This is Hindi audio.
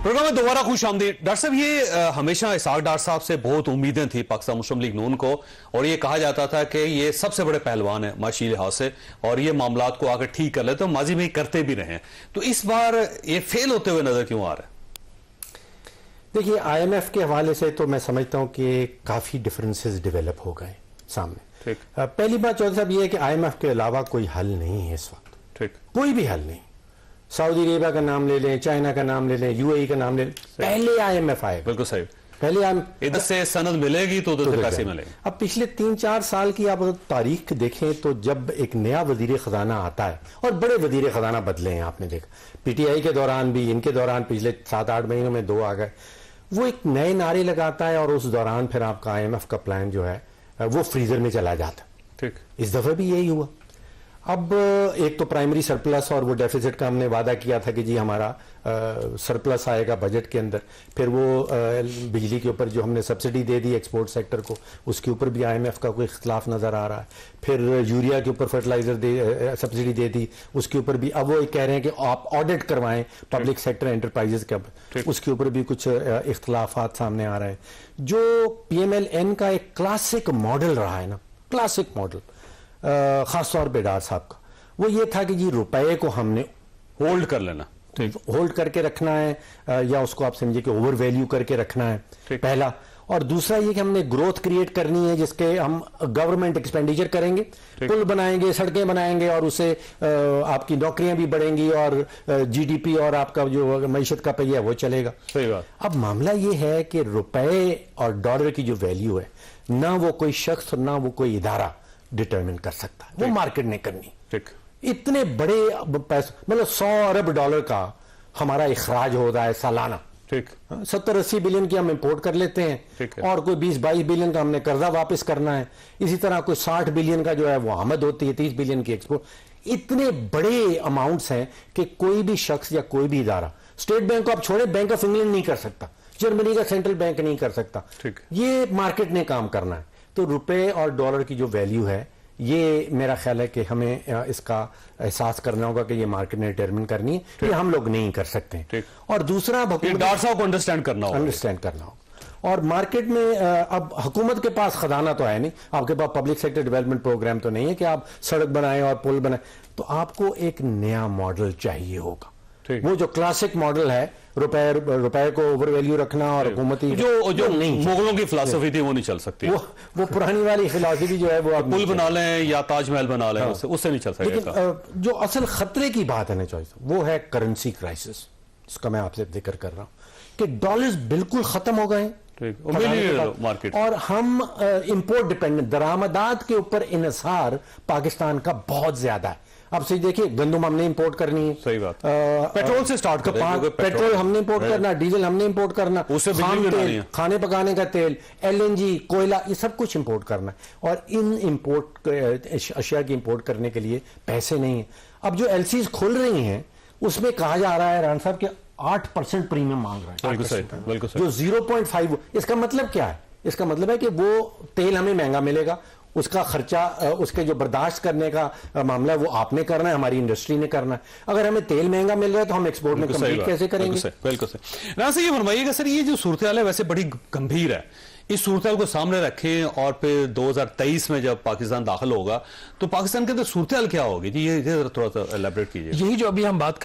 प्रोग्राम में दोबारा खुश आमदीद। डॉक्टर साहब, ये हमेशा इसहाक डार साहब से बहुत उम्मीदें थी पाकिस्तान मुस्लिम लीग नून को, और ये कहा जाता था कि ये सबसे बड़े पहलवान है माशी लिहाज से और ये मामलात को आकर ठीक कर लेते, तो माजी में करते भी रहे। तो इस बार ये फेल होते हुए नजर क्यों आ रहा है? देखिए, IMF के हवाले से तो मैं समझता हूं कि काफी डिफरेंसेस डेवलप हो गए सामने। ठीक। पहली बात चौधरी साहब ये है कि IMF के अलावा कोई हल नहीं है इस वक्त। ठीक। कोई भी हल नहीं। सऊदी अरेबिया का नाम ले लें, चाइना का नाम ले लें, UAE का नाम ले लें, पहले IMF आएगा। बिल्कुल सही। पहले इधर से सनद मिलेगी तो उधर से पैसे मिलेंगे। अब पिछले 3-4 साल की आप तारीख देखें तो जब एक नया वजीर खजाना आता है, और बड़े वजीर खजाना बदले हैं, आपने देखा PTI के दौरान भी, इनके दौरान पिछले 7-8 महीनों में 2 आ गए, वो एक नए नारे लगाता है और उस दौरान फिर आपका IMF का प्लान जो है वो फ्रीजर में चला जाता। ठीक। इस दफे भी यही हुआ। अब एक तो प्राइमरी सरप्लस और वो डेफिसिट का हमने वादा किया था कि जी हमारा सरप्लस आएगा बजट के अंदर, फिर वो बिजली के ऊपर जो हमने सब्सिडी दे दी एक्सपोर्ट सेक्टर को, उसके ऊपर भी IMF का कोई इख्तलाफ नजर आ रहा है। फिर यूरिया के ऊपर फर्टिलाइजर सब्सिडी दे दी, उसके ऊपर भी अब वो कह रहे हैं कि आप ऑडिट करवाएं पब्लिक सेक्टर एंटरप्राइजेस के ऊपर, उसके ऊपर भी कुछ इख्तलाफात सामने आ रहे हैं। जो PMLN का एक क्लासिक मॉडल रहा है ना, क्लासिक मॉडल खासतौर पर डार साहब का, वो ये था कि जी रुपए को हमने होल्ड कर लेना, होल्ड करके रखना है, या उसको आप समझिए कि ओवर वैल्यू करके रखना है, पहला। और दूसरा ये कि हमने ग्रोथ क्रिएट करनी है जिसके हम गवर्नमेंट एक्सपेंडिचर करेंगे, पुल बनाएंगे, सड़कें बनाएंगे, और उससे आपकी नौकरियां भी बढ़ेंगी और GDP और आपका जो मईशत का पहिया वो चलेगा। सही बात। अब मामला ये है कि रुपए और डॉलर की जो वैल्यू है, ना वो कोई शख्स ना वो कोई इदारा डिटरमिन कर सकता है, वो मार्केट ने करनी। ठीक। इतने बड़े पैसे, मतलब 100 अरब डॉलर का हमारा इखराज हो रहा है सालाना। ठीक। 70-80 बिलियन की हम इंपोर्ट कर लेते हैं, और कोई 20-22 बिलियन का हमने कर्जा वापस करना है। इसी तरह कोई 60 बिलियन का जो है वो आमद होती है, 30 बिलियन की एक्सपोर्ट। इतने बड़े अमाउंट्स हैं कि कोई भी शख्स या कोई भी इदारा, स्टेट बैंक को आप छोड़े, बैंक ऑफ इंग्लैंड नहीं कर सकता, जर्मनी का सेंट्रल बैंक नहीं कर सकता। ये मार्केट ने काम करना है। तो रुपए और डॉलर की जो वैल्यू है, ये मेरा ख्याल है कि हमें इसका एहसास करना होगा कि ये मार्केट ने डिटरमिन करनी है, ये हम लोग नहीं कर सकते। और दूसरा डॉक्टर साहब को अंडरस्टैंड करना होगा। और मार्केट में अब हुकूमत के पास खजाना तो है नहीं, आपके पास पब्लिक सेक्टर डेवलपमेंट प्रोग्राम तो नहीं है कि आप सड़क बनाएं और पुल बनाएं, तो आपको एक नया मॉडल चाहिए होगा। वो जो क्लासिक मॉडल है, रुपए को ओवर वैल्यू रखना और हुकूमती जो नहीं, मुगलों की फिलॉसफी थी वो नहीं चल सकती। वो पुरानी वाली फिलॉसफी जो है वो पुल बना लें या ताजमहल बना लें, उससे नहीं चल सकता। लेकिन जो असल खतरे की बात है ना चॉइस, वो है करेंसी क्राइसिस, जिसका मैं आपसे जिक्र कर रहा हूं कि डॉलर्स बिल्कुल खत्म हो गए मार्केट, और हम इंपोर्ट डिपेंडेंट, दरामदात के ऊपर इन्हिसार पाकिस्तान का बहुत ज्यादा है। अब से देखिए, गंदम हमने इंपोर्ट करनी है, सही बात, पेट्रोल से स्टार्ट कर, पेट्रोल हमने इंपोर्ट करना, डीजल हमने इंपोर्ट करना, खाने पकाने का तेल, LNG, कोयला, ये सब कुछ इंपोर्ट करना है। और इन इंपोर्ट अशिया की इंपोर्ट करने के लिए पैसे नहीं है। अब जो LCs खुल रही हैं उसमें कहा जा रहा है रान साहब के 8% प्रीमियम मांग रहा है, जो 0.5। इसका मतलब क्या है? इसका मतलब है कि वो तेल हमें महंगा मिलेगा, उसका खर्चा, उसके जो बर्दाश्त करने का मामला है वो आपने करना है, हमारी इंडस्ट्री ने करना है। अगर हमें तेल महंगा मिल रहा है तो हम एक्सपोर्ट में कम्पीट कैसे करेंगे? बिल्कुल सही। राना साहब, ये फरमाइएगा सर, ये जो सूरत हाल है वैसे बड़ी गंभीर है, इस सूरत हाल को सामने रखें और फिर 2023 में जब पाकिस्तान दाखिल होगा तो पाकिस्तान के अंदर सूरत हाल क्या होगी? ये थोड़ा सा एलैबोरेट कीजिए। यही जो अभी हम बात